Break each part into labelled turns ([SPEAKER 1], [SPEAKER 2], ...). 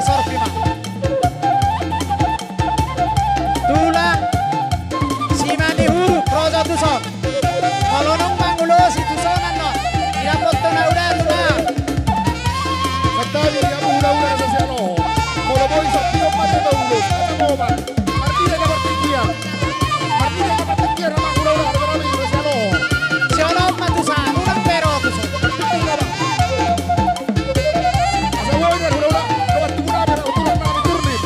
[SPEAKER 1] disorbi mah. Tulang si mani huruf prosa tusok. Kalau nong mangulo si tusonan no. Irapot to na udah tulang.
[SPEAKER 2] Katabi ya udah sa selo. Kalau boy sa tio mate na ulo. Ano mo ba? Partida ka partidia. Partida ka partidia na ulo na sa selo.
[SPEAKER 1] Si ono matusan ulang pero tusok.
[SPEAKER 2] Asa boy na ulo na. Kapat tibuna na utulan na ni turni.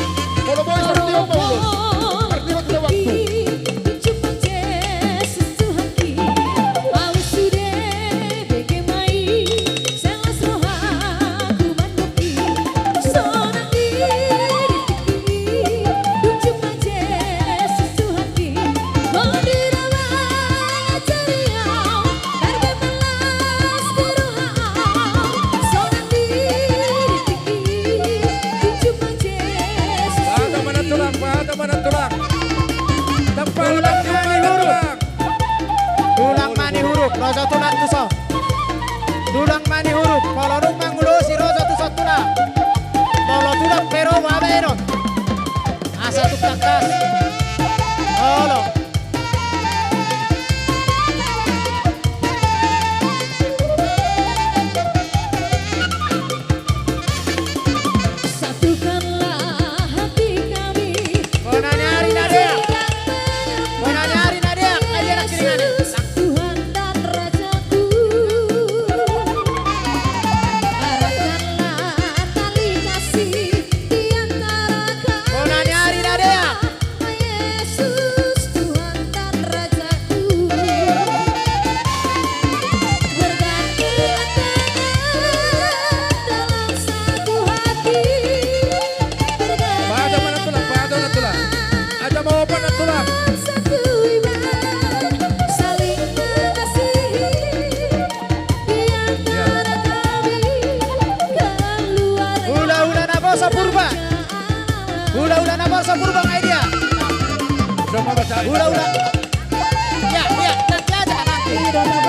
[SPEAKER 2] Kalau boy sa tio pa ulo. Partida kita waktu.
[SPEAKER 1] Tulang mani huruf rosa tulang tuso. Tulang mani huruf kalau nung mangulo si rosa tuso tulang. Kalau tulang pero waberon. Asa tukang kas. Halo. Purba. Udah Nabarsa Purba idea.
[SPEAKER 2] Udah.
[SPEAKER 1] Ya, nanti aja nanti.